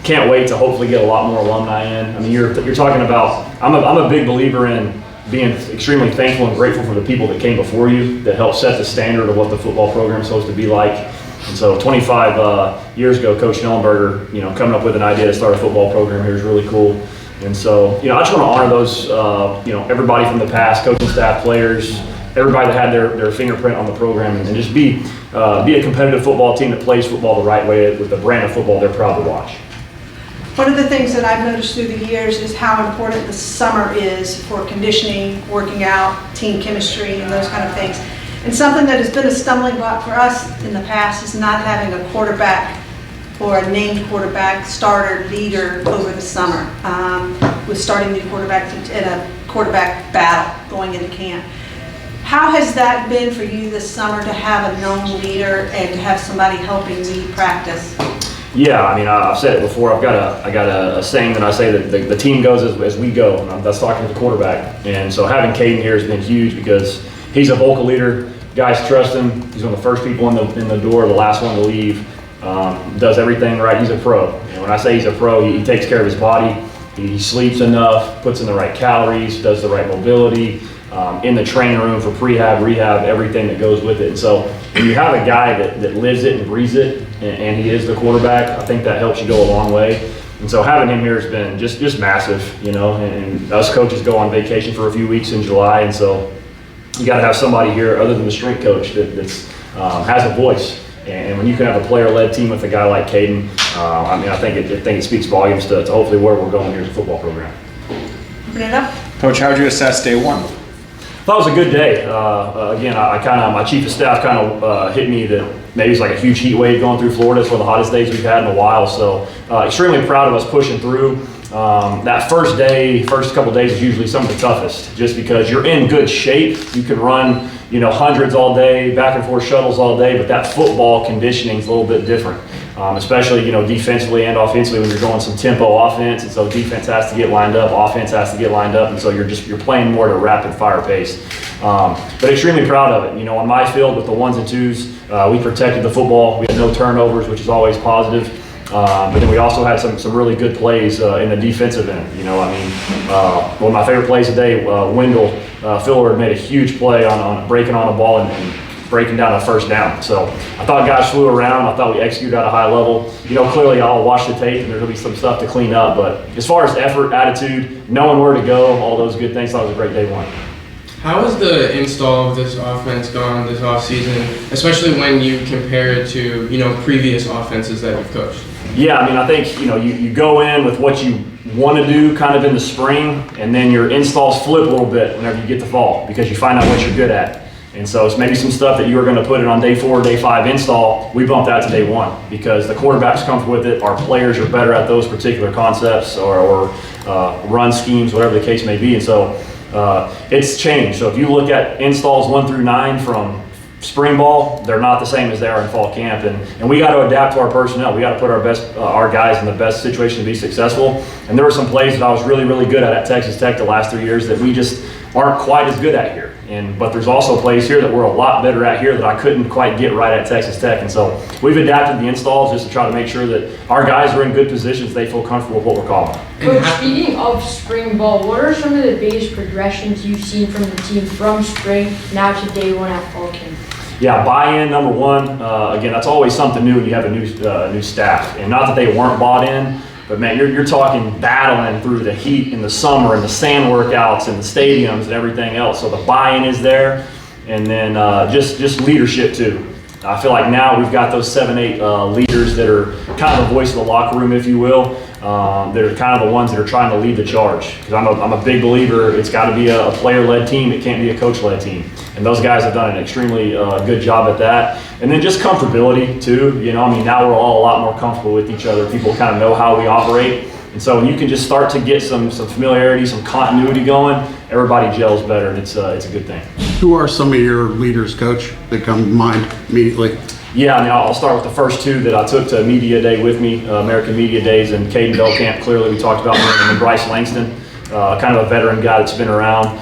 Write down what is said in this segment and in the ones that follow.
Can't wait to hopefully get a lot more alumni in. I mean, you're talking about, I'm a big believer in being extremely thankful and grateful for the people that came before you that helped set the standard of what the football program is supposed to be like. And so 25 years ago, Coach Schnellenberger, coming up with an idea to start a football program here is really cool. And so, I just want to honor those, everybody from the past, coaching staff, players, everybody that had their fingerprint on the program, and just be a competitive football team that plays football the right way with the brand of football they're proud to watch. One of the things that I've noticed through the years is how important the summer is for conditioning, working out, team chemistry, and those kind of things. And something that has been a stumbling block for us in the past is not having a quarterback or a named quarterback, starter, leader over the summer, with starting new quarterbacks in a quarterback battle going into camp. How has that been for you this summer to have a known leader and to have somebody helping lead practice? Yeah, I mean, I've said it before. I got a saying that I say that the team goes as we go, and that's talking to the quarterback. And so having Caden here has been huge because he's a vocal leader. Guys trust him. He's one of the first people in the door, the last one to leave. Does everything right. He's a pro. When I say he's a pro, he takes care of his body. He sleeps enough, puts in the right calories, does the right mobility. In the training room for prehab, rehab, everything that goes with it. And so when you have a guy that lives it and breathes it, and he is the quarterback, I think that helps you go a long way. And so having him here has been just massive, and us coaches go on vacation for a few weeks in July, and so you got to have somebody here other than the strength coach that has a voice. And when you can have a player-led team with a guy like Caden, I think it speaks volumes to hopefully where we're going here as a football program. Open it up. Coach, how would you assess day one? I thought it was a good day. Again, my chief of staff hit me that maybe it's like a huge heat wave going through Florida. It's one of the hottest days we've had in a while. So extremely proud of us pushing through. That first couple days is usually some of the toughest, just because you're in good shape. You can run, hundreds all day, back and forth shuttles all day, but that football conditioning is a little bit different. Especially, defensively and offensively when you're going some tempo offense, and so defense has to get lined up, offense has to get lined up, and so you're playing more at a rapid fire pace. But extremely proud of it. On my field with the ones and twos, we protected the football. We had no turnovers, which is always positive. But then we also had some really good plays in the defensive end. One of my favorite plays today, Wendell Fillard made a huge play on breaking on a ball and breaking down a first down. So I thought guys flew around. I thought we executed at a high level. Clearly I'll watch the tape and there'll be some stuff to clean up. But as far as effort, attitude, knowing where to go, all those good things, I thought it was a great day one. How has the install of this offense gone this offseason, especially when you compare it to, previous offenses that you've coached? Yeah, I think, you go in with what you want to do kind of in the spring, and then your installs flip a little bit whenever you get to fall because you find out what you're good at. And so it's maybe some stuff that you were going to put in on day 4 or day 5 install. We bumped that to day 1 because the quarterback's comfortable with it. Our players are better at those particular concepts or run schemes, whatever the case may be. And so it's changed. So if you look at installs 1 through 9 from spring ball, they're not the same as they are in fall camp, and we got to adapt to our personnel. We got to put our guys in the best situation to be successful. And there were some plays that I was really, really good at Texas Tech the last 3 years that we just aren't quite as good at here. But there's also plays here that we're a lot better at here that I couldn't quite get right at Texas Tech. And so we've adapted the installs just to try to make sure that our guys are in good positions. They feel comfortable with what we're calling. Coach, speaking of spring ball, what are some of the biggest progressions you've seen from the team from spring now to day 1 at fall camp? Yeah, buy-in, number 1. Again, that's always something new when you have a new staff. And not that they weren't bought in, but man, you're talking battling through the heat in the summer and the sand workouts and the stadiums and everything else. So the buy-in is there, and then just leadership too. I feel like now we've got those 7-8 leaders that are kind of the voice of the locker room, if you will. That are kind of the ones that are trying to lead the charge. Because I'm a big believer, it's got to be a player-led team. It can't be a coach-led team. And those guys have done an extremely good job at that. And then just comfortability too. Now we're all a lot more comfortable with each other. People kind of know how we operate. And so when you can just start to get some familiarity, some continuity going, everybody gels better, and it's a good thing. Who are some of your leaders, Coach, that come to mind immediately? Yeah, I'll start with the first 2 that I took to Media Day with me, American Media Days, and Caden Belkamp. Clearly, we talked about him, and Bryce Langston, kind of a veteran guy that's been around.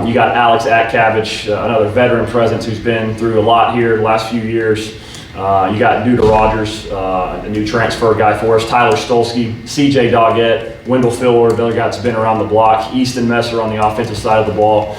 You got Alex Atkavich, another veteran presence who's been through a lot here the last few years. You got Duda Rogers, a new transfer guy for us, Tyler Stolsky, CJ Doggett, Wendell Fillard, the other guy that's been around the block, Easton Messer on the offensive side of the ball.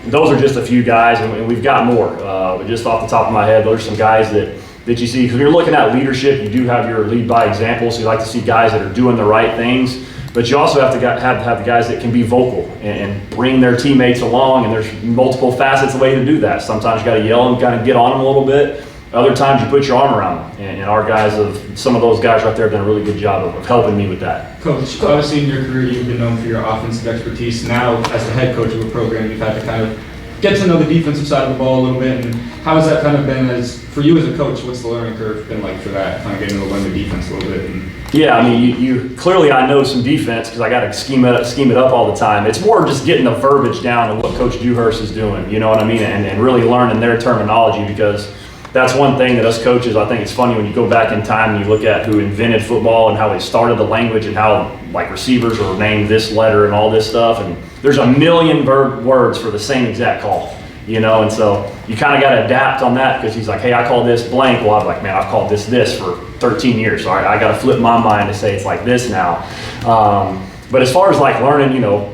Those are just a few guys, and we've got more. But just off the top of my head, those are some guys that you see. Because when you're looking at leadership, you do have your lead by example, so you like to see guys that are doing the right things. But you also have to have the guys that can be vocal and bring their teammates along, and there's multiple facets of the way to do that. Sometimes you got to yell and kind of get on them a little bit. Other times you put your arm around them, and our guys some of those guys right there have done a really good job of helping me with that. Coach, obviously in your career you've been known for your offensive expertise. Now, as the head coach of a program, you've had to kind of get to know the defensive side of the ball a little bit. And how has that kind of been for you as a coach? What's the learning curve been like for that, kind of getting to learn the defense a little bit? Yeah, I mean, you clearly I know some defense because I got to scheme it up all the time. It's more just getting the verbiage down to what Coach Dewhurst is doing. You know what I mean? And really learning their terminology, because that's one thing that us coaches, I think it's funny when you go back in time and you look at who invented football and how they started the language and how like receivers are named this letter and all this stuff. And there's a million words for the same exact call, you know? And so you kind of got to adapt on that, because he's like, hey, I call this blank. Well, I'm like, man, I've called this for 13 years. So I got to flip my mind to say it's like this now. But as far as like learning, you know,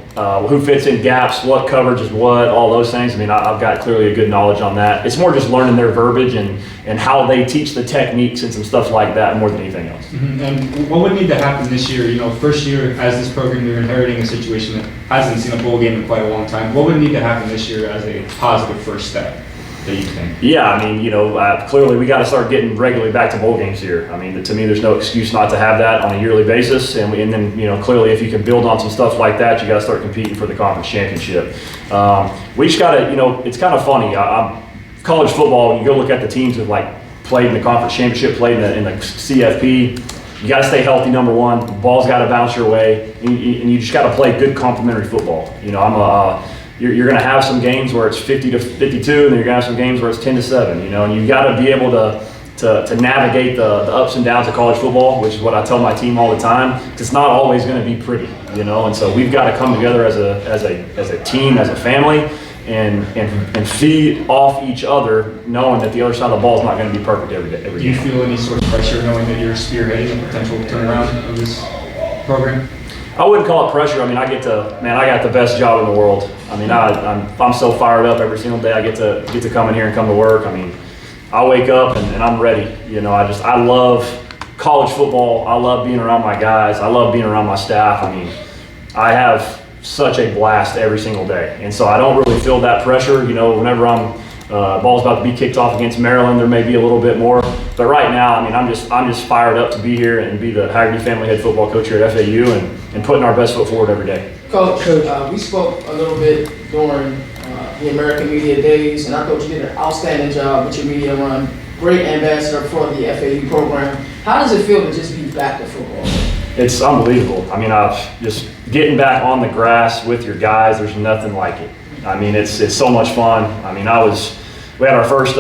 who fits in gaps, what coverage is what, all those things. I mean, I've got clearly a good knowledge on that. It's more just learning their verbiage and how they teach the techniques and some stuff like that more than anything else. Mm-hmm. And what would need to happen this year? You know, first year as this program, you're inheriting a situation that hasn't seen a bowl game in quite a long time. What would need to happen this year as a positive first step that you think? Yeah, I mean, you know, clearly we got to start getting regularly back to bowl games here. I mean, to me, there's no excuse not to have that on a yearly basis. And then, you know, clearly if you can build on some stuff like that, you got to start competing for the conference championship. We just got to, you know, it's kind of funny. College football, when you go look at the teams that like played in the conference championship, played in the CFP, you got to stay healthy, number one. The ball's got to bounce your way, and you just got to play good complementary football. You know, you're going to have some games where it's 50 to 52, and then you're going to have some games where it's 10 to 7. You know, and you got to be able to navigate the ups and downs of college football, which is what I tell my team all the time. Because it's not always going to be pretty, you know. And so we've got to come together as a team, as a family, and feed off each other, knowing that the other side of the ball is not going to be perfect every day. Do you feel any sort of pressure knowing that you're spearheading a potential turnaround of this program? I wouldn't call it pressure. I mean, I got the best job in the world. I mean, I'm so fired up every single day. I get to come in here and come to work. I mean, I wake up and I'm ready. You know, I love college football. I love being around my guys. I love being around my staff. I mean, I have such a blast every single day. And so I don't really feel that pressure. You know, whenever ball's about to be kicked off against Maryland, there may be a little bit more. But right now, I mean, I'm just fired up to be here and be the Haggerty family head football coach here at FAU and putting our best foot forward every day. Coach, we spoke a little bit during the American Media Days, and I thought you did an outstanding job with your media run. Great ambassador for the FAU program. How does it feel to just be back to football? It's unbelievable. I mean, just getting back on the grass with your guys, there's nothing like it. I mean, it's so much fun. I mean, we had our first,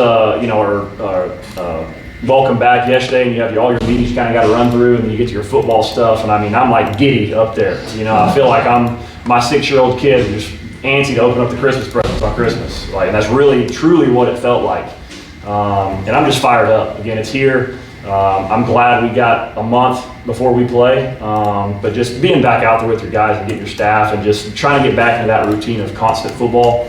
welcome back yesterday, and you have all your meetings you kind of got to run through, and then you get to your football stuff, and I mean, I'm like giddy up there. You know, I feel like I'm my 6-year-old kid who's antsy to open up the Christmas presents on Christmas. Like, and that's really, truly what it felt like. And I'm just fired up. Again, it's here. I'm glad we got a month before we play, but just being back out there with your guys and getting your staff and just trying to get back into that routine of constant football,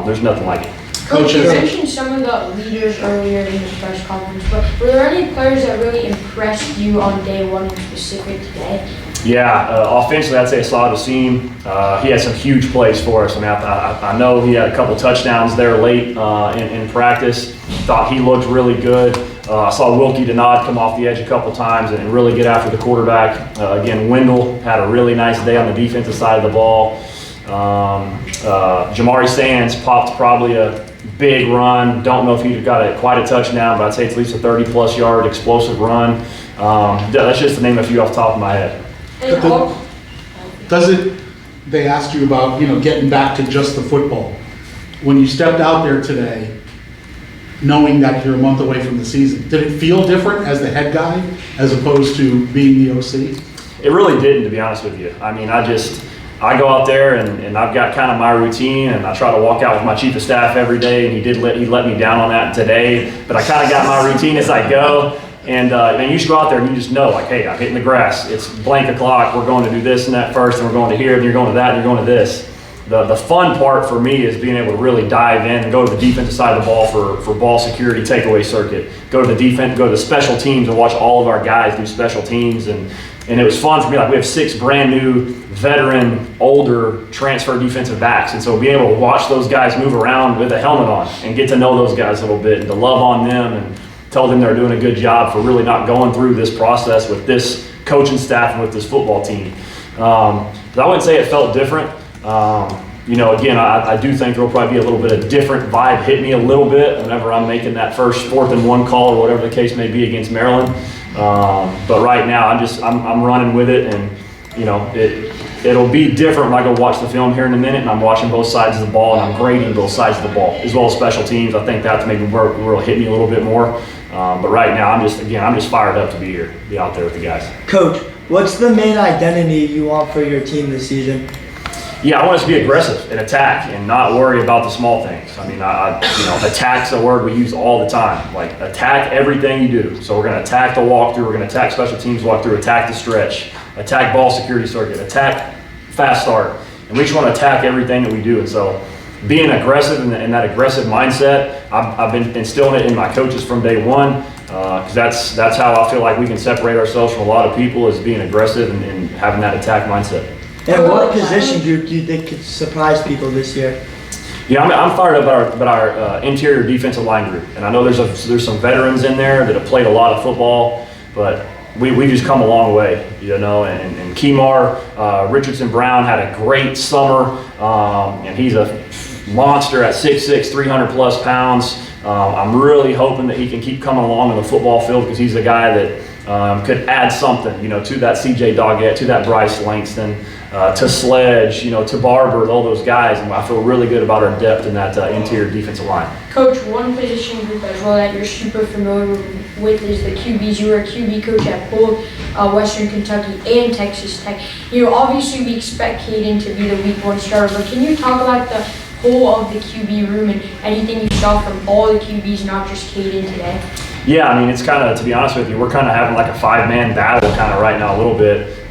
there's nothing like it. Coach, you mentioned some of the leaders earlier in the press conference, but were there any players that really impressed you on day one in specific today? Yeah, offensively, I'd say Asad Wasim. He had some huge plays for us. I mean, I know he had a couple touchdowns there late in practice. Thought he looked really good. I saw Wilkie Denard come off the edge a couple times and really get after the quarterback. Again, Wendell had a really nice day on the defensive side of the ball. Jamari Sands popped probably a big run. Don't know if he got quite a touchdown, but I'd say it's at least a 30-plus yard explosive run. That's just to name a few off the top of my head. They asked you about, you know, getting back to just the football. When you stepped out there today, knowing that you're a month away from the season, did it feel different as the head guy as opposed to being the OC? It really didn't, to be honest with you. I mean, I go out there and I've got kind of my routine, and I try to walk out with my chief of staff every day, and he let me down on that today, but I kind of got my routine as I go. And you just go out there and you just know, like, hey, I'm hitting the grass. It's blank o'clock. We're going to do this and that first, and we're going to here, and you're going to that, and you're going to this. The fun part for me is being able to really dive in and go to the defensive side of the ball for ball security takeaway circuit. Go to the defense, go to the special teams, and watch all of our guys do special teams. And it was fun for me. Like, we have 6 brand new, veteran, older transfer defensive backs. And so being able to watch those guys move around with a helmet on and get to know those guys a little bit and to love on them and tell them they're doing a good job for really not going through this process with this coaching staff and with this football team. But I wouldn't say it felt different. Again, I do think there'll probably be a little bit of different vibe hit me a little bit whenever I'm making that first 4th and 1 call or whatever the case may be against Maryland. But right now I'm running with it, and it'll be different when I go watch the film here in a minute and I'm watching both sides of the ball and I'm grading both sides of the ball as well as special teams. I think that's maybe where it'll hit me a little bit more. But right now I'm just fired up to be here, be out there with the guys. Coach, what's the main identity you want for your team this season? Yeah, I want us to be aggressive and attack and not worry about the small things. I mean, attack's a word we use all the time. Like, attack everything you do. So we're going to attack the walkthrough, we're going to attack special teams walkthrough, attack the stretch, attack ball security circuit, attack fast start. And we just want to attack everything that we do. And so being aggressive and that aggressive mindset, I've been instilling it in my coaches from day one, because that's how I feel like we can separate ourselves from a lot of people, is being aggressive and having that attack mindset. And what position group do you think could surprise people this year? Yeah, I'm fired up about our interior defensive line group, and I know there's some veterans in there that have played a lot of football, but we just come a long way, And Kemar Richardson Brown had a great summer, and he's a monster at 6'6", 300 plus pounds. I'm really hoping that he can keep coming along in the football field, because he's a guy that could add something, to that CJ Doggett, to that Bryce Langston, to Sledge, to Barber, all those guys. And I feel really good about our depth in that interior defensive line. Coach, one position group as well that you're super familiar with is the QBs. You were a QB coach at both Western Kentucky and Texas Tech. Obviously we expect Caden to be the week 1 starter, but can you talk about the whole of the QB room and anything you saw from all the QBs, not just Caden today? Yeah, I mean, it's kind of, to be honest with you, we're kind of having like a 5-man battle kind of right now a little bit,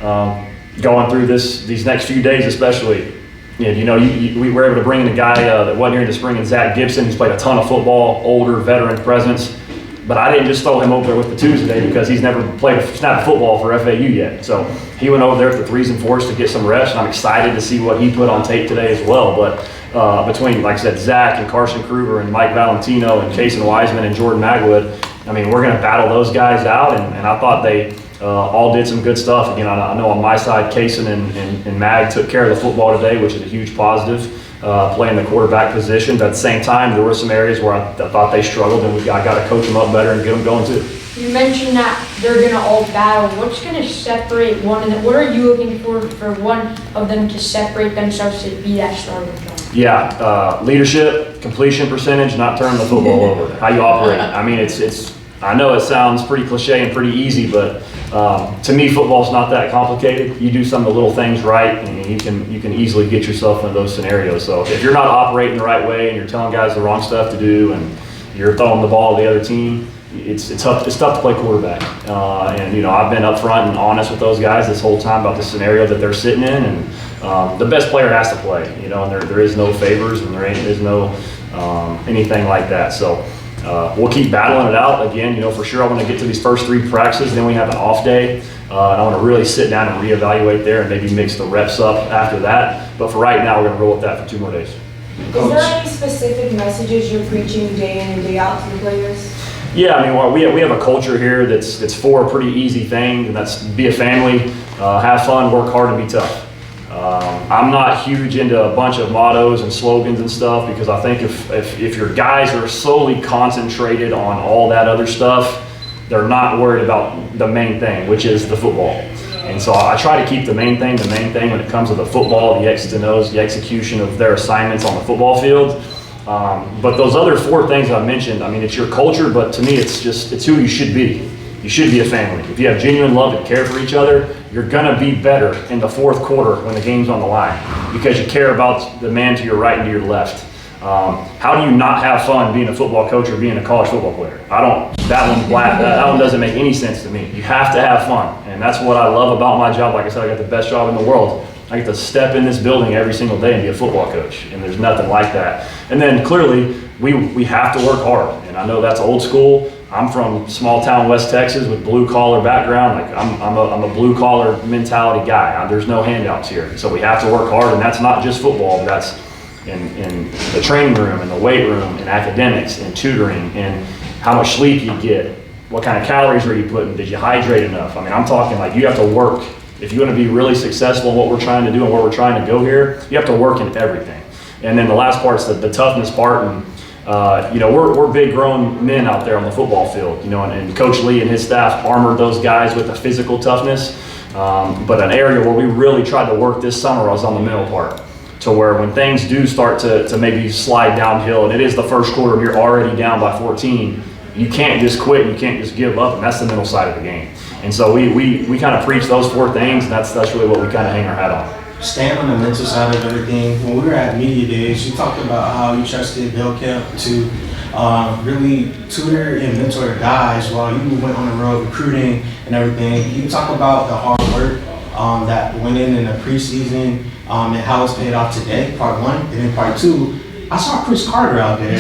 going through these next few days especially. We were able to bring in a guy that wasn't here in the spring, and Zach Gibson, who's played a ton of football, older veteran presence. But I didn't just throw him over there with the 2s today, because he's never played a snap of football for FAU yet. So he went over there with the 3s and 4s to get some reps, and I'm excited to see what he put on tape today as well. But between, like I said, Zach and Carson Kruger and Mike Valentino and Kason Wiseman and Jordan Magwood, I mean, we're going to battle those guys out, and I thought they all did some good stuff. Again, I know on my side, Kason and Mag took care of the football today, which is a huge positive, playing the quarterback position. But at the same time, there were some areas where I thought they struggled, and I got to coach them up better and get them going too. You mentioned that they're going to all battle. What's going to separate one of them? What are you looking for one of them to separate themselves to be that starter? Yeah, leadership, completion percentage, not turning the football over. How you operate. I mean, it's. I know it sounds pretty cliche and pretty easy, but to me, football's not that complicated. You do some of the little things right, and you can easily get yourself into those scenarios. So if you're not operating the right way and you're telling guys the wrong stuff to do, and you're throwing the ball to the other team, it's tough to play quarterback. And I've been upfront and honest with those guys this whole time about the scenario that they're sitting in, and the best player has to play. And there is no favors, and there is no anything like that. So we'll keep battling it out. Again, for sure I want to get to these first 3 practices, then we have an off day, and I want to really sit down and reevaluate there and maybe mix the reps up after that. But for right now, we're going to roll with that for 2 more days. Is there any specific messages you're preaching day in and day out to the players? Yeah, I mean, we have a culture here that's 4 pretty easy things, and that's be a family, have fun, work hard, and be tough. I'm not huge into a bunch of mottos and slogans and stuff, because I think if your guys are solely concentrated on all that other stuff, they're not worried about the main thing, which is the football. And so I try to keep the main thing when it comes to the football, the X's and O's, the execution of their assignments on the football field. But those other 4 things I mentioned, I mean, it's your culture, but to me, it's who you should be. you should be a family. If you have genuine love and care for each other, you're gonna be better in the fourth quarter when the game's on the line because you care about the man to your right and to your left. How do you not have fun being a football coach or being a college football player? That one doesn't make any sense to me. You have to have fun, and that's what I love about my job. Like I said, I got the best job in the world. I get to step in this building every single day and be a football coach, and there's nothing like that. And then clearly, we have to work hard, and I know that's old school. I'm from small town West Texas with blue collar background. Like I'm a blue collar mentality guy. There's no handouts here, so we have to work hard, and that's not just football. That's in the training room, in the weight room, in academics, in tutoring, and how much sleep you get, what kind of calories are you putting, did you hydrate enough? I mean, I'm talking like you have to work. If you want to be really successful in what we're trying to do and where we're trying to go here, you have to work in everything. And then the last part's the toughness part. And we're big grown men out there on the football field, and Coach Lee and his staff armored those guys with the physical toughness. But an area where we really tried to work this summer was on the mental part, to where when things do start to maybe slide downhill, and it is the first quarter and you're already down by 14, you can't just quit, you can't just give up, and that's the mental side of the game. And so we kind of preach those four things, and that's really what we kind of hang our hat on. Staying on the mental side of everything, when we were at Media Days, you talked about how you trusted Bill Kemp to really tutor and mentor guys while you went on the road recruiting and everything. You talk about the hard work that went in the preseason and how it's paid off today, part one. And then part two, I saw Chris Carter out there.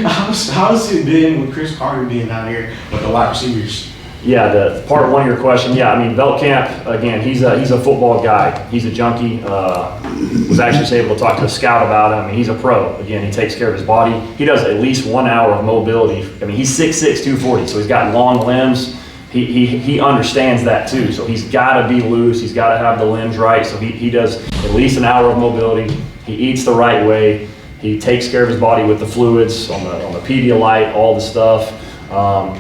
How's it been with Chris Carter being out here with the wide receivers? Yeah, the part one of your question, Beltcamp, again, he's a football guy. He's a junkie. Was actually able to talk to a scout about him. He's a pro. Again, he takes care of his body. He does at least 1 hour of mobility. He's 6'6", 240, so he's got long limbs. He understands that too. So he's got to be loose. He's got to have the limbs right. So he does at least an hour of mobility. He eats the right way. He takes care of his body with the fluids on the Pedialyte, all the stuff.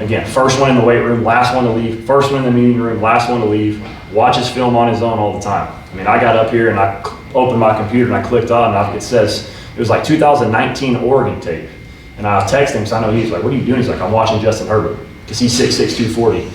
Again, first one in the weight room, last one to leave, first one in the meeting room, last one to leave, watches film on his own all the time. I got up here and I opened my computer and I clicked on and it says, it was like 2019 Oregon tape. And I texted him, so I know he's like, what are you doing? He's like, I'm watching Justin Herbert, because he's 6'6", 240.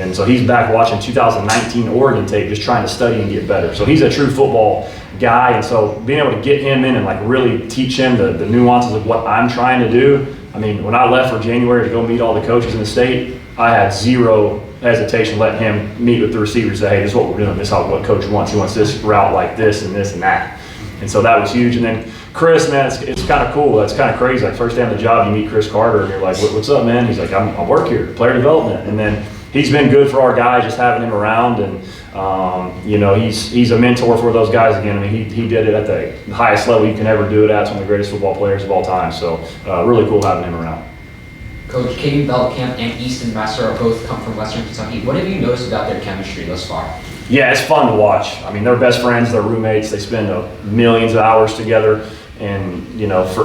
And so he's back watching 2019 Oregon tape, just trying to study and get better. So he's a true football guy. And so being able to get him in and like really teach him the nuances of what I'm trying to do. When I left for January to go meet all the coaches in the state, I had zero hesitation letting him meet with the receivers, say, hey, this is what we're doing. This is what coach wants. He wants this route like this and this and that. And so that was huge. And then Chris, man, it's kind of cool. It's kind of crazy. Like first day on the job, you meet Chris Carter and you're like, what's up, man? He's like, I work here, player development. And then he's been good for our guys, just having him around. And, he's a mentor for those guys again. He did it at the highest level you can ever do it at. It's one of the greatest football players of all time. So really cool having him around. Coach, Caden Beltcamp and Easton Messer are both come from Western Kentucky. What have you noticed about their chemistry thus far? Yeah, it's fun to watch. They're best friends, they're roommates, they spend millions of hours together. And,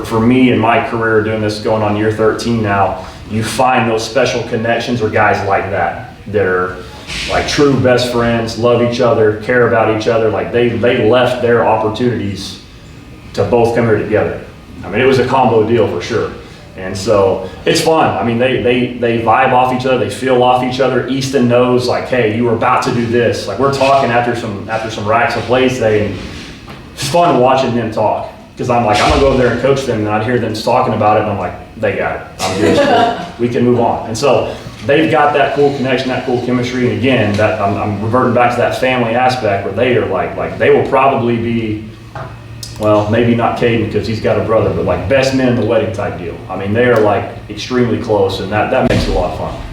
for me in my career doing this, going on year 13 now, you find those special connections or guys like that are like true best friends, love each other, care about each other. Like they left their opportunities to both come here together. It was a combo deal for sure. And so it's fun. They vibe off each other, they feel off each other. Easton knows like, hey, you were about to do this. Like we're talking after some racks of plays today, and it's fun watching them talk. Because I'm gonna go over there and coach them, and I'd hear them talking about it, and I'm like, they got it. I'm good. We can move on. And so they've got that cool connection, that cool chemistry. And again, that I'm reverting back to that family aspect where they are like they will probably be, well, maybe not Caden because he's got a brother, but like best men in the wedding type deal. They are like extremely close, and that makes it a lot of fun.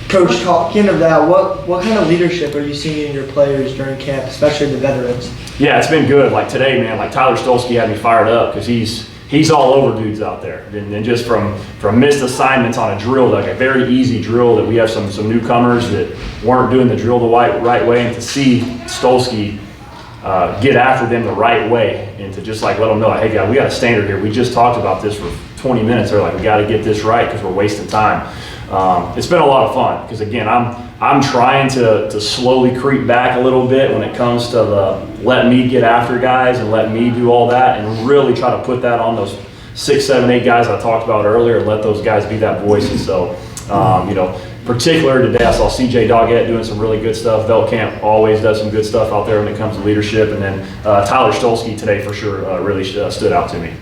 Coach, talking of that, what kind of leadership are you seeing in your players during camp, especially the veterans? Yeah, it's been good. Like today, man, like Tyler Stolsky had me fired up because he's all over dudes out there. And just from missed assignments on a drill, like a very easy drill that we have some newcomers that weren't doing the drill the right way, and to see Stolsky get after them the right way and to just like let them know, hey guys, we got a standard here. We just talked about this for 20 minutes. They're like, we got to get this right because we're wasting time. It's been a lot of fun because again, I'm trying to slowly creep back a little bit when it comes to let me get after guys and let me do all that, and really try to put that on those 6, 7, 8 guys I talked about earlier and let those guys be that voice. And so, particular today, I saw CJ Doggett doing some really good stuff. Veltkamp always does some good stuff out there when it comes to leadership. And then Tyler Stolsky today for sure really stood out to me.